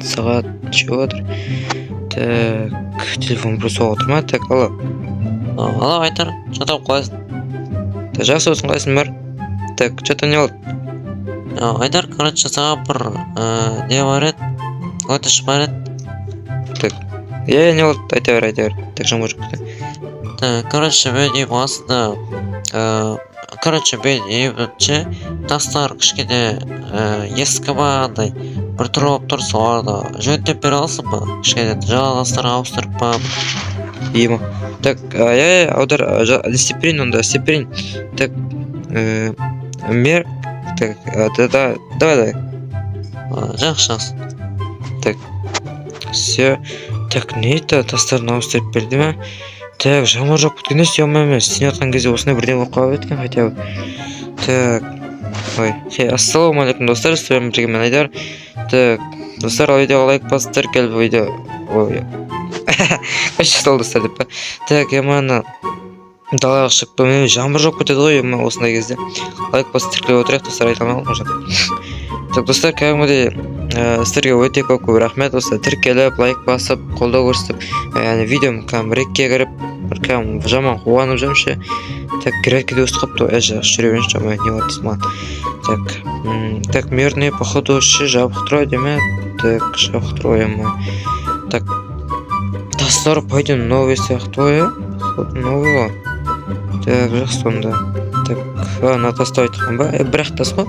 Сағат шығып отыр. Так, телефон бір соғып отыр ма? Так, алло. Алло, Айдар, что там қалайсың? Так, жақсы болсын, қалайсың бар? Так, что-то не болды? Айдар, короче, саған бір не бар еді, өтініш бар еді. Так, не болды, айта бер. Так, жаңа жоқ. Так, короче, мен үйім астында, мен үйімше тастар кішкене ескі ма, андай бір түрі болып тұр, соларды жөндеп бере аласың ба? Кішкене жаңа тастарға ауыстырып па? Ема. Так, аудар, не степирин онда, степирин. Так, мер. Так, давай. Жақсы. Так, все. Так, не это тастарын ауыстырып берді ме? Так, жаман жоқ біткенде сөйемем. Сен атқан кезде осындай бірден болып қалып еткен хотя бы. Так, ой, ассалаумағалейкум достар, с вами бірге мен Айдар. Так, достар, ал видеоға лайк басыңыздар, келіп видео. Ой. Қайшы стал достар деп па. Так, ана далаға шықтым, жаңбыр жоқ кетеді ғой осындай кезде. Лайк басып тіркеліп отырайық, достар, айта алмай қалдым. Так, достар, кәдімгідей сіздерге өте көп рахмет. Достар, тіркеліп, лайк басып, қолдау көрсетіп, яғни видеом рекке кіріп, жаман қуанып жүрмін ше. Так, графикада өсіп қапты, жақсы жүре беріңізші, не болады дейсің. Так, мерный, походу, ше жабық тұрады деме. Так, жабық тұрады. Так, тастар пойдем новый сияқты ғой, походу новый ғой. Так, жақсы онда. Так, ана тасты айтқан ба? Бірақ тас қой.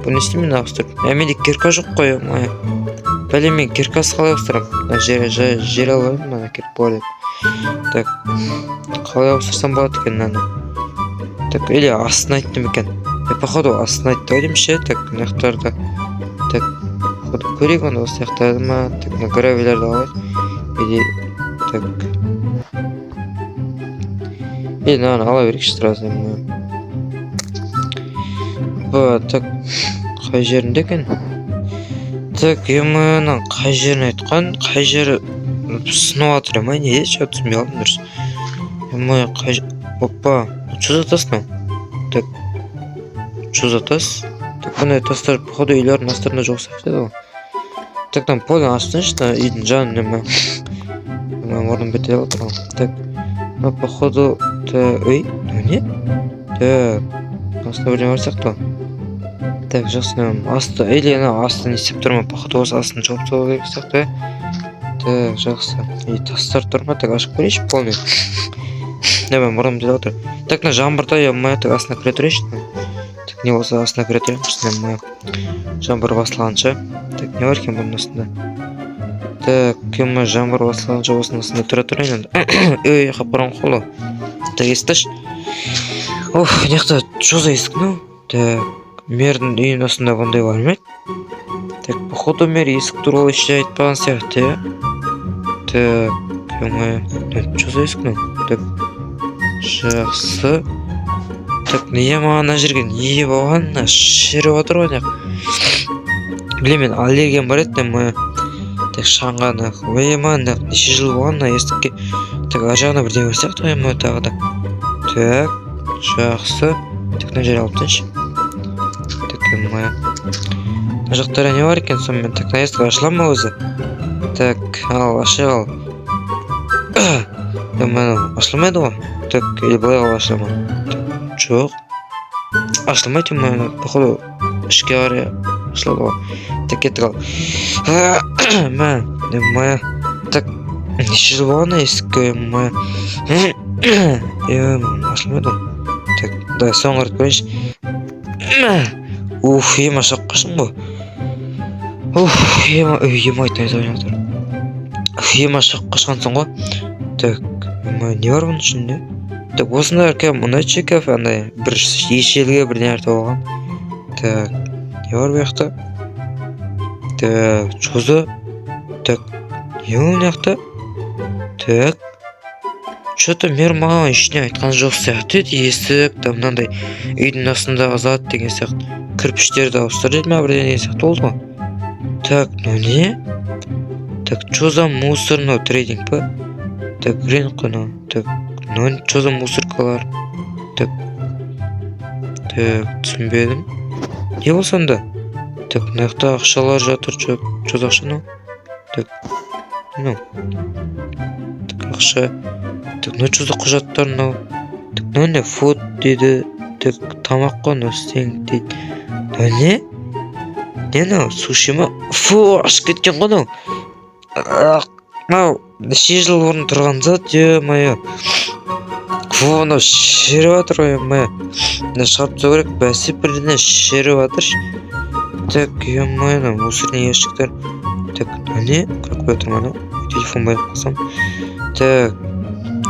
Бұл не істеймін ауыстырып? Менде кирка жоқ қой, бәлем мен киркасы қалай ауыстырам? Жер алайын, мана кирка бар деп. Так, қалай ауыстырсам болады екен ана. Так, или астын айттым екен. Походу астын айтты ғой деймін ше. Так, мынаяқтарда. Так, походу көрейік онда осы сияқтарды ма? Так, гравилерді алайық. Или, так. Или мынаны ала берейікші сразу. Так, қай жерінде екен? Так, емінің қай жерін айтқан? Қай жері сынып атыр ма? Неде? Ша түсінбей қалдым дұрыс. Қай жер... Опа, что за тас мынау? Так, что за тас? Так, бұндай тастар, походу, үйлердің астарында жоқ сияқты ғой. Так, там полен астын что үйдің жанын орын бітеді отыр ғой. Так, походу, ой, не? Так, астында бірден бар сияқты ғой. Так, жақсы, асты, или астын істеп тұрма, походу, осы астын жауып тұру керек сияқты. Так, жақсы. Тастар тұрма, так, ашып көрейші полмен. Мен бұрым деді отыр. Так, жаңбырда так астына кіре тұрейші. Так, не болса астына кіре тұрейші. Жаңбыр басылғанша. Так, не бар екен бұның астында? Так, жаңбыр басылғанша осының астында тұра тұрайын. Ой, қапыран қолы. Так, естіш. Оф, неқта жоза есік мынау. Так, мердің үйін астында бұндай бар ма? Так, походу мер есік туралы ештеңе айтпаған сияқты. Так, жоза есік мынау. Так, жақсы. Так, неге маған ана жерге не болғанына шеріп отыр ғой неқ. Білем мен аллерген бар еді. Так, шаңғаны. Ой, маған неқ неше жыл болғанына естікке. Так, ар жағына бірдеңе сияқты ғой тағы да. Так, жақсы. Так, мына жер алып тыншы. Так, мына жақтары не бар екен сонымен? Так, мына есік ашыла ма өзі? Так, ал, ашы ал. Ашылмайды ғой? Так, или былай ал ашыла ма? Жоқ. Ашылмайды ма? Походу, ішке қарай ашылады ғой. Так, кеттік ал. Так, неше жыл болғаны есікке? Ашылмайды ғой. Так, да, соңғы рет көрейінші. Уф, ема шаққашын ғой. Уф, ема айтайыз ойын отыр. Ема шаққашқансың ғой. Так, не бар бұның ішінде? Так, осында кәм мұнай чекав, андай, бір ешелге бір нәрді болған. Так, не бар бұяқта? Так, жозы. Так, не ол неқта? Так, что-то мер маған ішіне айтқан жоқ сияқты еді, есік, мынандай үйдің астындағы зат деген сияқты. Кірпіштерді ауыстыр деді ма бірден деген сияқты болды ғой. Так, ну не? Так, что за мусорный трейдинг па? Так, рынок қой. Так, ну что за мусоркалар? Так, түсінбедім. Не болсам да? Так, мына жақта ақшалар жатыр, чөз ақша ну. Так, ну. Так, ақша. Так, мына чөз құжаттар мынау. Так, мынау не фуд дейді. Так, тамақ қой мынау стейк дейді. Мынау не? Не мынау суши ма? Фу, ашып кеткен ғой мынау. Мынау неше жыл бұрын тұрған зат, е-мое. Фу, мынау шіріп жатыр ғой, е-мое. Мына шығарып тастау керек, бәсе бірдеңе шіріп жатыр. Так, е-мое, мынау мусорный ящиктер. Так, мынау не? Калькулятор ма мынау? Телефон байып қалсам. Так,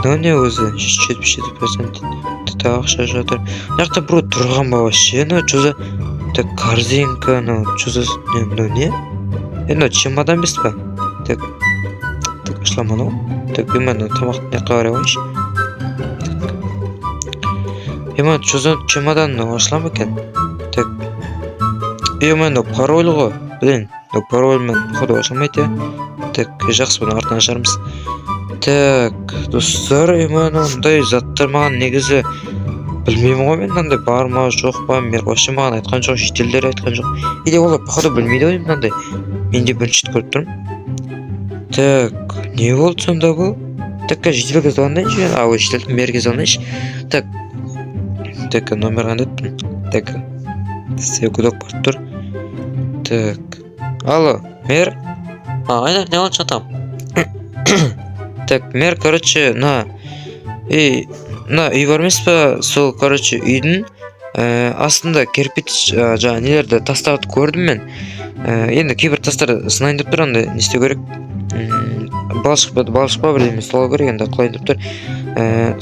мынау не өзі? 77%. Так, ақша жатыр. Мына жақта біреу тұрған ба вообще? Мынау чөзі? Так, корзинка, мынау чөзі? Мынау не? Мынау чемодан емес па? Так, ашылам анау. Так, мынау тамақтың жаққа қарай қойшы. Мынау чемодан мынау ашылам екен. Так, мынау пароль ғой. Блин, мынау парольмен походу ашылмайды. Так, жақсы бұны артынан ашармыз. Так, достар, мынандай заттар маған негізі білмеймін ғой, мен мынандай бар ма жоқ па, мен вообще маған айтқан жоқ, шетелдер айтқан жоқ. Или олар походу білмейді ғой мынандай. Мен де бірінші рет көріп тұрмын. Так, не болды сонда бұл? Так, жедел кез алғандайыншы, ой, жеделдің бері кез алғандайыншы. Так, номер қандайдым. Так, сізде гудок барып тұр. Так, алло, мэр? Айдар, не болды жатам? Так, мэр, короче, на үй бар емес па, сол, короче, үйдің астында кирпич жаңа нелерді тастарды көрдім мен. Енді кейбір тастарды сынайын деп тұр, андай не істеу керек? Балшық па бірдеме салу керек, енді құлайын деп тұр.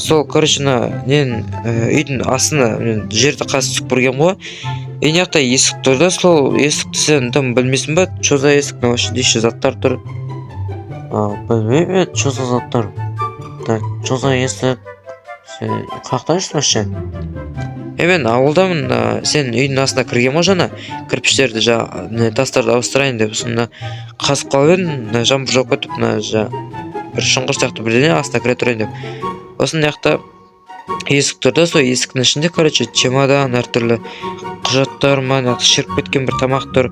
Сол, короче, нен үйдің астына жерді қазып түсіп көрген ғой. Ең жақта есік тұр да, сол есікті сен там білмейсің ба? Чоза есік, вообще дейші заттар тұр. Білмеймін, чоза заттар. Так, чоза есік. Сен қақтайсың вообще? Мен ауылдамын, сен үйдің астына кірген ғой жаңа, кірпіштерді тастарды ауыстырайын деп, сонда қазып қалып едім, жаңбыр жауып кетіп, бір шұңқыр сияқты бірдеңе астына кіре тұрайын деп. Осының жақта есік тұр да, сол есіктің ішінде, короче, чемодан, әртүрлі құжаттар ма, шіріп кеткен бір тамақ тұр,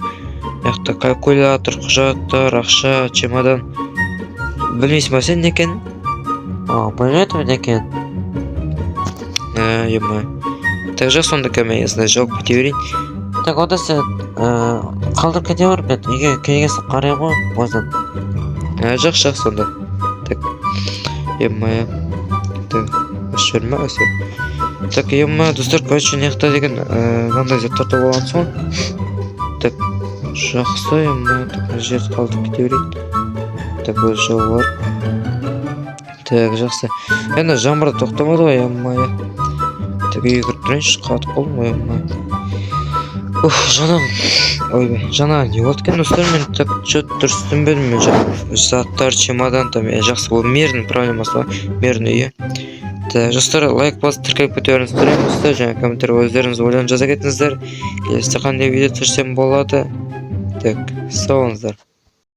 жақта калькулятор, құжаттар, ақша, чемодан. Білмейсің ба сен не екенін? Білмеймін не екенін. Так, жақсы сонда кәме есіне жауып кете берейін. Так, ода сен қалдырып кете бар, мен үйге келгесін қарай ғой, өзім. Жақсы сонда. Так, так, ашып берме өсе. Так, достар, короче, неқта деген мынандай заттарда болған соң. Так, жақсы, так, жерді қалдырып кете берейін. Так, өз жауы бар. Так, жақсы. Енді жаңбырда тоқтамады ғой, Так, үйге кіріп тұрайыншы, қатып болдым ғой, жаңа не болды екен, достар, мен так что-то дұрыс түсінбедім, мен заттар, чемодан, там, жақсы, ол мердің проблемасы ба, мердің үйі. Так, достар, лайк басып тіркеліп кетеріңіздер, достар, жаңа комментарий өздеріңіз ойланып жаза кетіңіздер, келесіде қандай видео түсірсем болады. Так, сау болыңыздар.